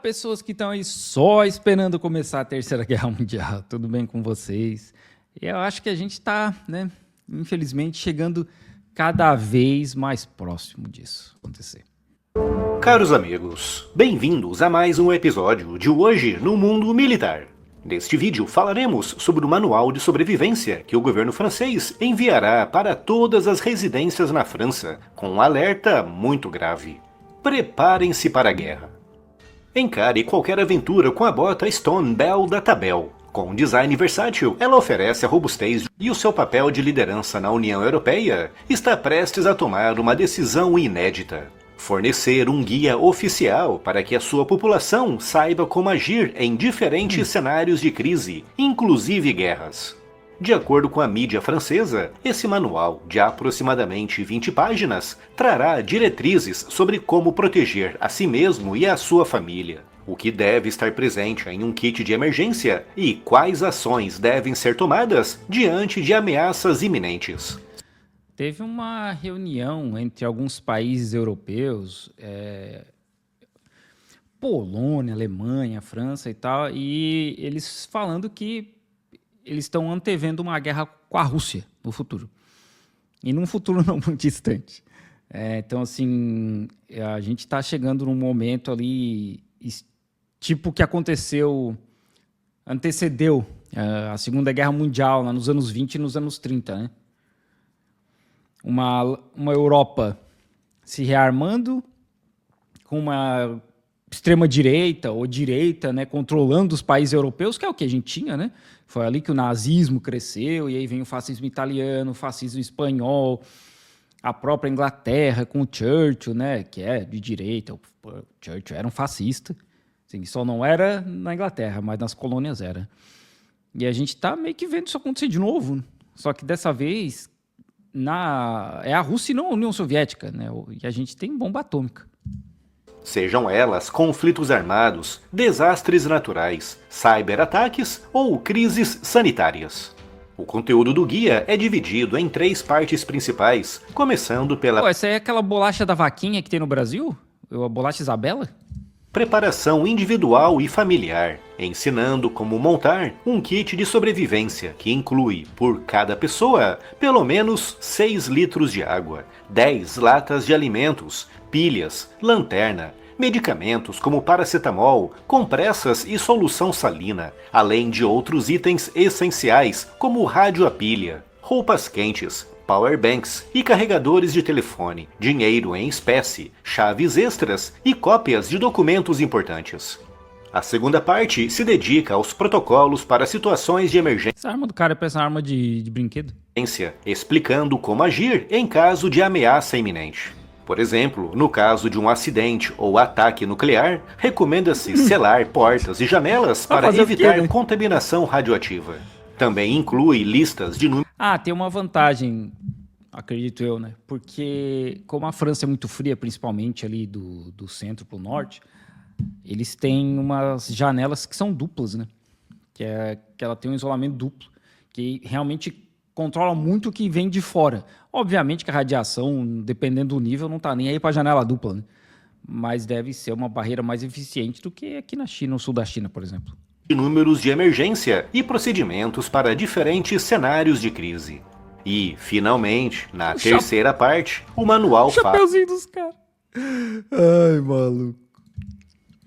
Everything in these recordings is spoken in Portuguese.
Pessoas que estão aí só esperando começar a Terceira Guerra Mundial, tudo bem com vocês? Eu acho que a gente está, né, infelizmente, chegando cada vez mais próximo disso acontecer. Caros amigos, bem-vindos a mais um episódio de Hoje no Mundo Militar. Neste vídeo falaremos sobre o manual de sobrevivência que o governo francês enviará para todas as residências na França, com um alerta muito grave. Preparem-se para a guerra. Encare qualquer aventura com a bota Stone Bell da Tabel. Com um design versátil, ela oferece a robustez e o seu papel de liderança na União Europeia está prestes a tomar uma decisão inédita. Fornecer um guia oficial para que a sua população saiba como agir em diferentes cenários de crise, inclusive guerras. De acordo com a mídia francesa, esse manual, de aproximadamente 20 páginas, trará diretrizes sobre como proteger a si mesmo e a sua família, o que deve estar presente em um kit de emergência e quais ações devem ser tomadas diante de ameaças iminentes. Teve uma reunião entre alguns países europeus, Polônia, Alemanha, França e tal, e eles falando que eles estão antevendo uma guerra com a Rússia no futuro. E num futuro não muito distante. Então, assim, a gente está chegando num momento ali, tipo que antecedeu a Segunda Guerra Mundial, lá nos anos 20 e nos anos 30, né? Uma Europa se rearmando, com uma extrema-direita ou direita, né, controlando os países europeus, que é o que a gente tinha, né? Foi ali que o nazismo cresceu, e aí vem o fascismo italiano, o fascismo espanhol, a própria Inglaterra com o Churchill, né, que é de direita. O Churchill era um fascista, assim, só não era na Inglaterra, mas nas colônias era. E a gente está meio que vendo isso acontecer de novo, só que dessa vez é a Rússia e não a União Soviética, né? E a gente tem bomba atômica. Sejam elas conflitos armados, desastres naturais, cyberataques ou crises sanitárias. O conteúdo do guia é dividido em 3 partes principais, começando pela Essa aí é aquela bolacha da vaquinha que tem no Brasil? A bolacha Isabela? preparação individual e familiar, ensinando como montar um kit de sobrevivência que inclui, por cada pessoa, pelo menos 6 litros de água, 10 latas de alimentos, pilhas, lanterna, medicamentos como paracetamol, compressas e solução salina, além de outros itens essenciais como rádio a pilha, roupas quentes, powerbanks e carregadores de telefone, dinheiro em espécie, chaves extras e cópias de documentos importantes. A segunda parte se dedica aos protocolos para situações de emergência, Essa arma do cara parece uma arma de brinquedo. explicando como agir em caso de ameaça iminente. Por exemplo, no caso de um acidente ou ataque nuclear, recomenda-se selar portas e janelas para fazer o quê, evitar né? contaminação radioativa. Também inclui listas de números Tem uma vantagem, acredito eu, né? Porque como a França é muito fria, principalmente ali do centro para o norte, eles têm umas janelas que são duplas, né? Que ela tem um isolamento duplo, que realmente controla muito o que vem de fora. Obviamente que a radiação, dependendo do nível, não está nem aí para a janela dupla, né? Mas deve ser uma barreira mais eficiente do que aqui na China, no sul da China, por exemplo. de emergência e procedimentos para diferentes cenários de crise. E, finalmente, na terceira parte, o manual Chapeuzinho dos caras. Ai, maluco.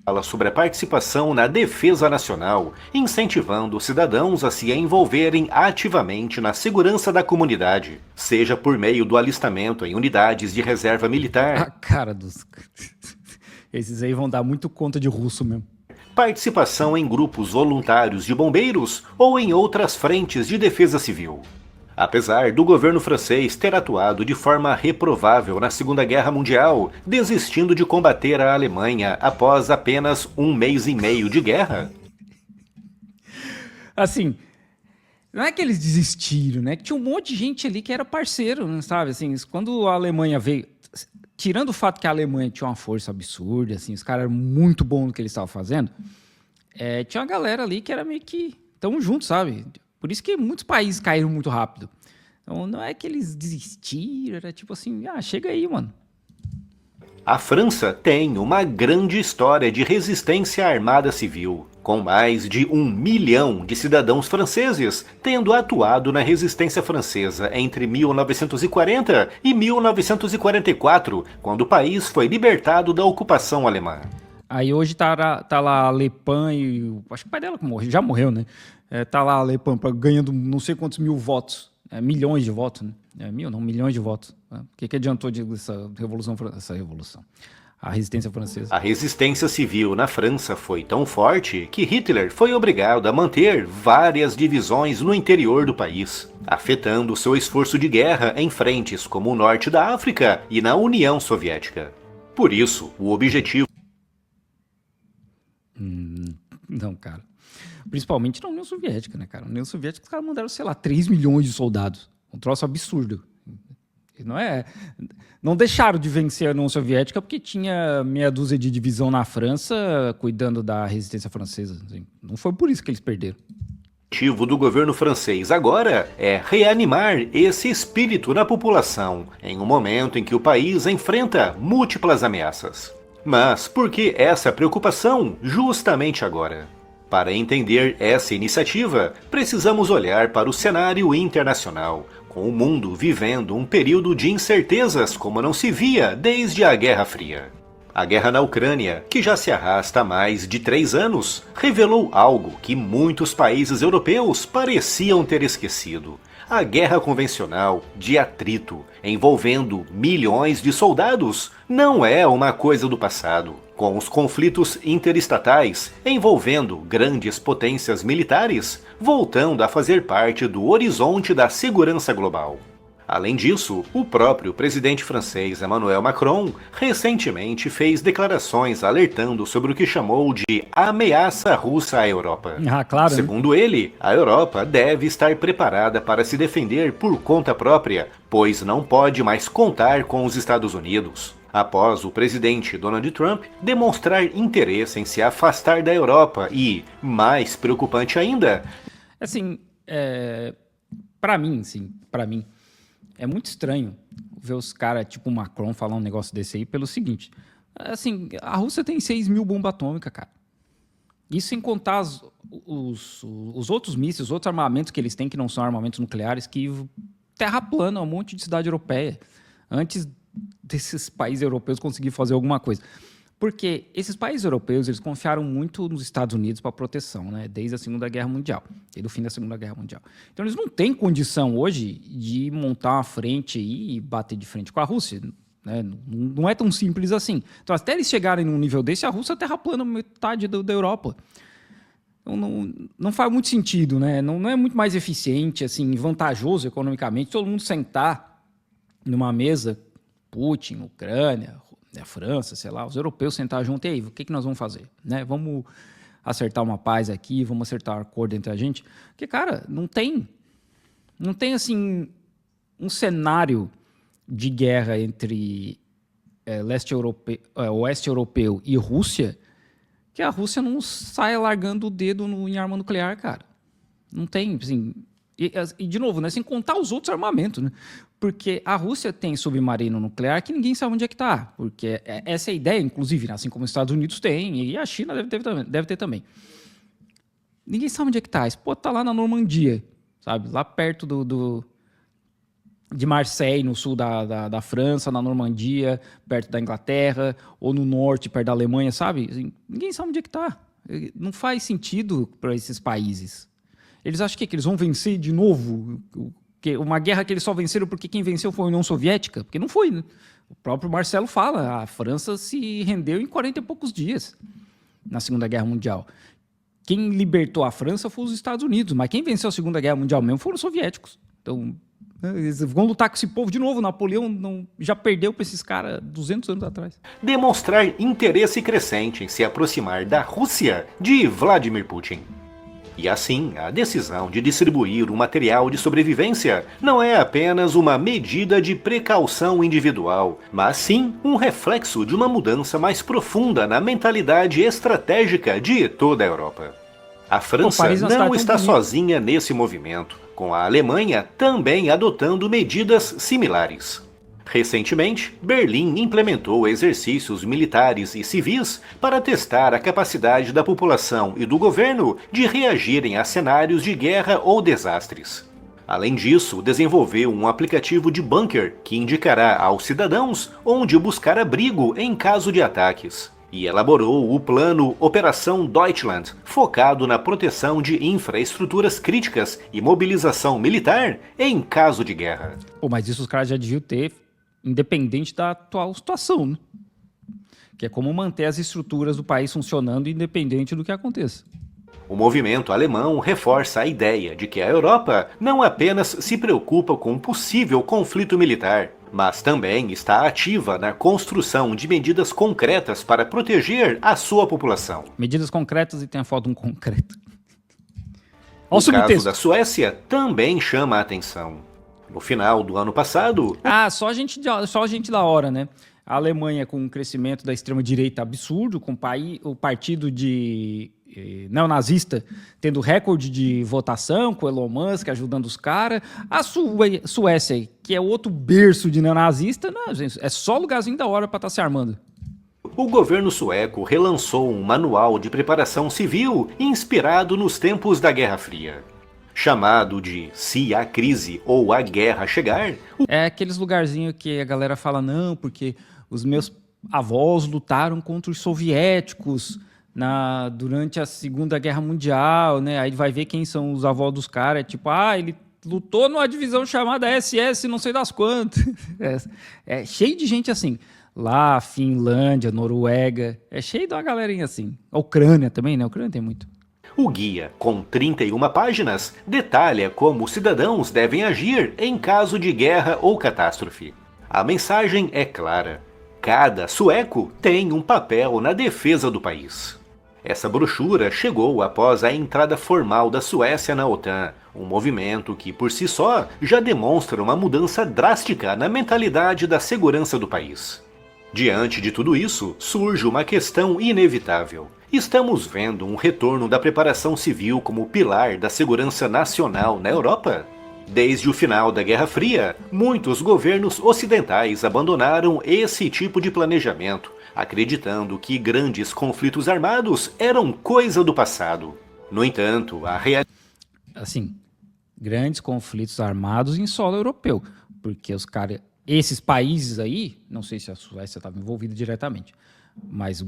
fala sobre a participação na defesa nacional, incentivando os cidadãos a se envolverem ativamente na segurança da comunidade, seja por meio do alistamento em unidades de reserva A militar, cara dos... Esses aí vão dar muito conta de russo mesmo. participação em grupos voluntários de bombeiros ou em outras frentes de defesa civil. Apesar do governo francês ter atuado de forma reprovável na Segunda Guerra Mundial, desistindo de combater a Alemanha após apenas 1 mês e meio de guerra, Assim, não é que eles desistiram, né? Que tinha um monte de gente ali que era parceiro, né, sabe? Assim, quando a Alemanha veio... Tirando o fato que a Alemanha tinha uma força absurda, assim, os caras eram muito bons no que eles estavam fazendo, tinha uma galera ali que era meio que... Tamo junto, sabe? Por isso que muitos países caíram muito rápido. Então, não é que eles desistiram, era tipo assim, chega aí, mano. A França tem uma grande história de resistência armada civil, com mais de 1 milhão de cidadãos franceses tendo atuado na resistência francesa entre 1940 e 1944, quando o país foi libertado da ocupação alemã. Aí hoje tá lá a Le Pen e acho que o pai dela já morreu, né? Tá lá a Le Pen ganhando não sei quantos mil votos, milhões de votos, né? Milhões de votos. O que adiantou essa revolução? A resistência francesa. A resistência civil na França foi tão forte que Hitler foi obrigado a manter várias divisões no interior do país, afetando seu esforço de guerra em frentes como o norte da África e na União Soviética. Por isso, o objetivo... Não, cara. Principalmente na União Soviética, né, cara? Na União Soviética os caras mandaram, sei lá, 3 milhões de soldados. Um troço absurdo. Não deixaram de vencer a União Soviética porque tinha meia dúzia de divisão na França cuidando da resistência francesa. Assim. Não foi por isso que eles perderam. O objetivo do governo francês agora é reanimar esse espírito na população em um momento em que o país enfrenta múltiplas ameaças. Mas por que essa preocupação justamente agora? Para entender essa iniciativa, precisamos olhar para o cenário internacional, com o mundo vivendo um período de incertezas como não se via desde a Guerra Fria. A guerra na Ucrânia, que já se arrasta há mais de 3 anos, revelou algo que muitos países europeus pareciam ter esquecido. A guerra convencional, de atrito, envolvendo milhões de soldados, não é uma coisa do passado. Com os conflitos interestatais, envolvendo grandes potências militares, voltando a fazer parte do horizonte da segurança global. Além disso, o próprio presidente francês Emmanuel Macron recentemente fez declarações alertando sobre o que chamou de ameaça russa à Europa. Claro, Segundo ele, a Europa deve estar preparada para se defender por conta própria, pois não pode mais contar com os Estados Unidos. Após o presidente Donald Trump demonstrar interesse em se afastar da Europa e, mais preocupante ainda... Assim, para mim, é muito estranho ver os caras tipo o Macron falar um negócio desse aí pelo seguinte, assim, a Rússia tem 6 mil bombas atômicas, cara. Isso sem contar os outros mísseis, os outros armamentos que eles têm, que não são armamentos nucleares, que terraplanam um monte de cidade europeia, antes desses países europeus conseguirem fazer alguma coisa. Porque esses países europeus, eles confiaram muito nos Estados Unidos para proteção, né? Desde a Segunda Guerra Mundial, desde o fim da Segunda Guerra Mundial. Então, eles não têm condição hoje de montar uma frente aí e bater de frente com a Rússia, né? Não é tão simples assim. Então, até eles chegarem num nível desse, a Rússia terraplana metade da Europa. Então, não faz muito sentido, né? Não é muito mais eficiente, assim, vantajoso economicamente, todo mundo sentar numa mesa, Putin, Ucrânia, a França, sei lá, os europeus sentar junto, e aí, o que nós vamos fazer? Né? Vamos acertar uma paz aqui, vamos acertar um acordo entre a gente? Porque, cara, não tem assim, um cenário de guerra entre oeste europeu e Rússia que a Rússia não saia largando o dedo em arma nuclear, cara. Não tem, assim... E, de novo, né, sem contar os outros armamentos, né? Porque a Rússia tem submarino nuclear que ninguém sabe onde é que está. Porque essa é a ideia, inclusive, né? Assim como os Estados Unidos têm, e a China deve ter também. Ninguém sabe onde é que está. Esse pode estar lá na Normandia, sabe? Lá perto de Marseille, no sul da França, na Normandia, perto da Inglaterra, ou no norte, perto da Alemanha, sabe? Assim, ninguém sabe onde é que está. Não faz sentido para esses países. Eles acham que eles vão vencer de novo? Uma guerra que eles só venceram porque quem venceu foi a União Soviética? Porque não foi, né? O próprio Marcelo fala, a França se rendeu em 40 e poucos dias na Segunda Guerra Mundial. Quem libertou a França foi os Estados Unidos, mas quem venceu a Segunda Guerra Mundial mesmo foram os soviéticos. Então, eles vão lutar com esse povo de novo. Napoleão já perdeu para esses caras 200 anos atrás. Demonstrar interesse crescente em se aproximar da Rússia de Vladimir Putin. E assim, a decisão de distribuir o material de sobrevivência não é apenas uma medida de precaução individual, mas sim um reflexo de uma mudança mais profunda na mentalidade estratégica de toda a Europa. A França não está sozinha nesse movimento, com a Alemanha também adotando medidas similares. Recentemente, Berlim implementou exercícios militares e civis para testar a capacidade da população e do governo de reagirem a cenários de guerra ou desastres. Além disso, desenvolveu um aplicativo de bunker que indicará aos cidadãos onde buscar abrigo em caso de ataques. E elaborou o plano Operação Deutschland, focado na proteção de infraestruturas críticas e mobilização militar em caso de guerra. Pô, mas isso os caras já deviam ter, independente da atual situação, né? Que é como manter as estruturas do país funcionando independente do que aconteça. O movimento alemão reforça a ideia de que a Europa não apenas se preocupa com um possível conflito militar, mas também está ativa na construção de medidas concretas para proteger a sua população. Medidas concretas e tem a foto de um concreto. O caso da Suécia também chama a atenção. No final do ano passado... só gente da hora, né? A Alemanha com um crescimento da extrema-direita absurdo, com o partido de neonazista tendo recorde de votação, com Elon Musk ajudando os caras. A Suécia, que é outro berço de neonazista, não, gente, é só lugarzinho da hora para estar se armando. O governo sueco relançou um manual de preparação civil inspirado nos tempos da Guerra Fria. Chamado de Se a Crise ou a Guerra Chegar... É aqueles lugarzinhos que a galera fala, não, porque os meus avós lutaram contra os soviéticos durante a Segunda Guerra Mundial, né? Aí vai ver quem são os avós dos caras, tipo, ele lutou numa divisão chamada SS, não sei das quantas. É cheio de gente assim. Lá, Finlândia, Noruega, é cheio de uma galerinha assim. A Ucrânia também, né? A Ucrânia tem muito. O guia, com 31 páginas, detalha como os cidadãos devem agir em caso de guerra ou catástrofe. A mensagem é clara. Cada sueco tem um papel na defesa do país. Essa brochura chegou após a entrada formal da Suécia na OTAN, um movimento que, por si só, já demonstra uma mudança drástica na mentalidade da segurança do país. Diante de tudo isso, surge uma questão inevitável. Estamos vendo um retorno da preparação civil como pilar da segurança nacional na Europa? Desde o final da Guerra Fria, muitos governos ocidentais abandonaram esse tipo de planejamento, acreditando que grandes conflitos armados eram coisa do passado. No entanto, a realidade... Assim, grandes conflitos armados em solo europeu, porque esses países aí, não sei se a Suécia estava envolvida diretamente, mas a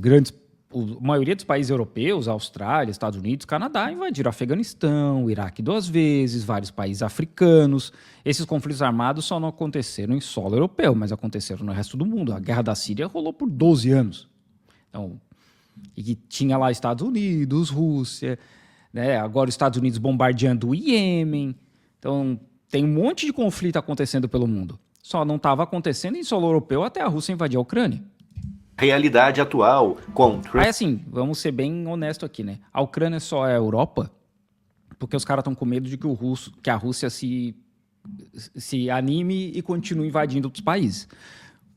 maioria dos países europeus, Austrália, Estados Unidos, Canadá, invadiram Afeganistão, Iraque 2 vezes, vários países africanos. Esses conflitos armados só não aconteceram em solo europeu, mas aconteceram no resto do mundo. A Guerra da Síria rolou por 12 anos. Então, e tinha lá Estados Unidos, Rússia, né? Agora os Estados Unidos bombardeando o Iêmen. Então, tem um monte de conflito acontecendo pelo mundo. Só não estava acontecendo em solo europeu até a Rússia invadir a Ucrânia. Realidade atual Aí assim, vamos ser bem honestos aqui, né? A Ucrânia só é a Europa porque os caras estão com medo de que a Rússia se anime e continue invadindo outros países.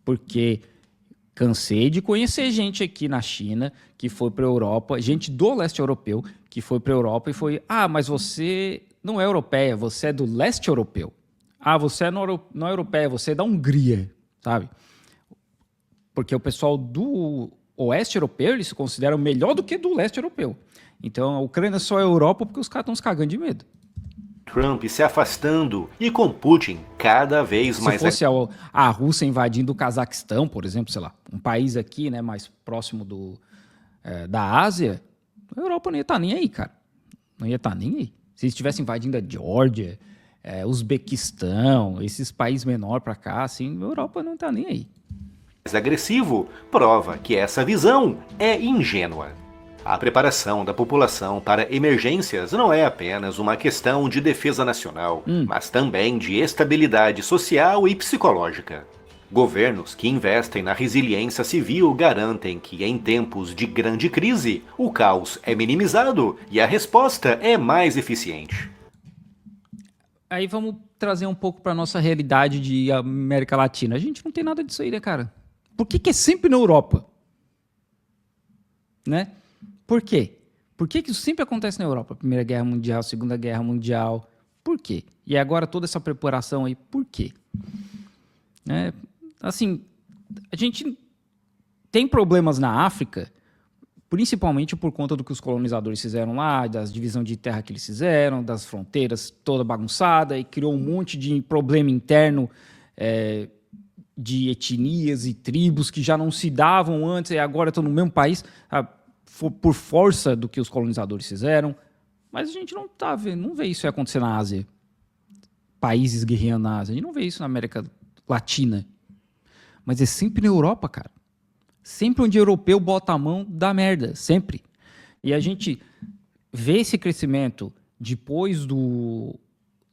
Porque cansei de conhecer gente aqui na China que foi para a Europa, gente do leste europeu que foi para a Europa e foi, mas você não é europeia, você é do leste europeu. Você não é europeia, você é da Hungria, sabe? Porque o pessoal do oeste europeu, eles se consideram melhor do que do leste europeu. Então, a Ucrânia só é Europa porque os caras estão se cagando de medo. Trump se afastando e com Putin cada vez mais... Se fosse a Rússia invadindo o Cazaquistão, por exemplo, sei lá, um país aqui, né, mais próximo da Ásia, a Europa não ia estar nem aí, cara. Não ia estar nem aí. Se eles estivessem invadindo a Geórgia, Uzbequistão, esses países menores para cá, assim, a Europa não está nem aí. Agressivo prova que essa visão é ingênua. A preparação da população para emergências não é apenas uma questão de defesa nacional, mas também de estabilidade social e psicológica. Governos que investem na resiliência civil garantem que, em tempos de grande crise, o caos é minimizado e a resposta é mais eficiente. Aí vamos trazer um pouco para a nossa realidade de América Latina. A gente não tem nada disso aí, né, cara? Por que é sempre na Europa? Né? Por quê? Por que isso sempre acontece na Europa? Primeira Guerra Mundial, Segunda Guerra Mundial. Por quê? E agora toda essa preparação aí, por quê? assim, a gente tem problemas na África, principalmente por conta do que os colonizadores fizeram lá, das divisões de terra que eles fizeram, das fronteiras toda bagunçada, e criou um monte de problema interno de etnias e tribos que já não se davam antes e agora estão no mesmo país, por força do que os colonizadores fizeram. Mas a gente não vê isso acontecer na Ásia. Países guerreando na Ásia. A gente não vê isso na América Latina. Mas é sempre na Europa, cara. Sempre onde o europeu bota a mão, dá merda. Sempre. E a gente vê esse crescimento depois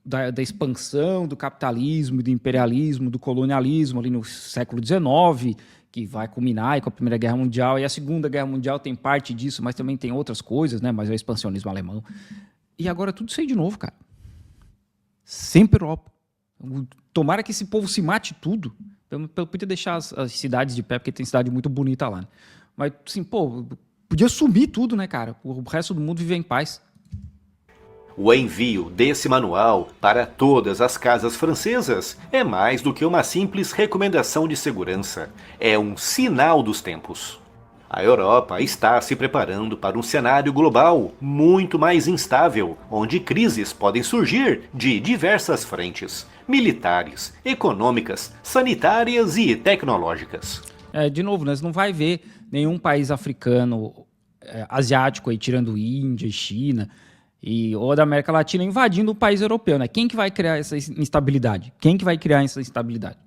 da expansão do capitalismo, do imperialismo, do colonialismo ali no século XIX, que vai culminar com a Primeira Guerra Mundial. E a Segunda Guerra Mundial tem parte disso, mas também tem outras coisas, né? Mas é o expansionismo alemão. E agora tudo isso aí de novo, cara. Sempre Europa. Tomara que esse povo se mate tudo. Eu podia deixar as cidades de pé, porque tem cidade muito bonita lá, né? Mas, assim, podia sumir tudo, né, cara? O resto do mundo viver em paz. O envio desse manual para todas as casas francesas é mais do que uma simples recomendação de segurança. É um sinal dos tempos. A Europa está se preparando para um cenário global muito mais instável, onde crises podem surgir de diversas frentes: militares, econômicas, sanitárias e tecnológicas. De novo, nós não vai ver nenhum país africano, asiático, aí, tirando Índia e China, ou da América Latina, invadindo o país europeu, né? Quem que vai criar essa instabilidade? Quem que vai criar essa instabilidade?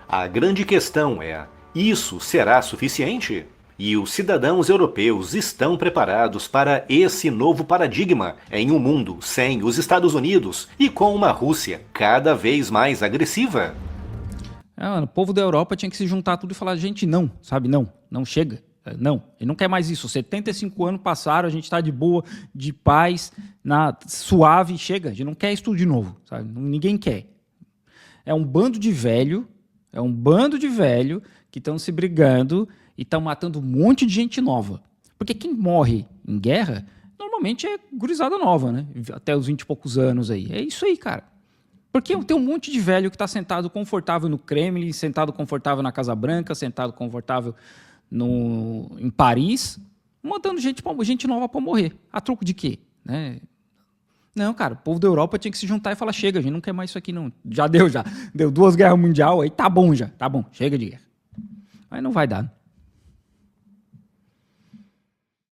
A grande questão é: isso será suficiente? E os cidadãos europeus estão preparados para esse novo paradigma em um mundo sem os Estados Unidos e com uma Rússia cada vez mais agressiva? O povo da Europa tinha que se juntar tudo e falar: gente, não, sabe? Não chega. Não, ele não quer mais isso. 75 anos passaram, a gente está de boa, de paz, suave, chega. A gente não quer isso tudo de novo, sabe? Ninguém quer. É um bando de velho que estão se brigando e estão matando um monte de gente nova. Porque quem morre em guerra, normalmente é gurizada nova, né? Até os 20 e poucos anos aí. É isso aí, cara. Porque tem um monte de velho que está sentado confortável no Kremlin, sentado confortável na Casa Branca, sentado confortável em Paris, mandando gente nova para morrer. A troco de quê? Né? Não, cara, o povo da Europa tinha que se juntar e falar: chega, a gente não quer mais isso aqui, não. Já deu 2 guerras mundiais, aí tá bom, chega de guerra. Mas não vai dar.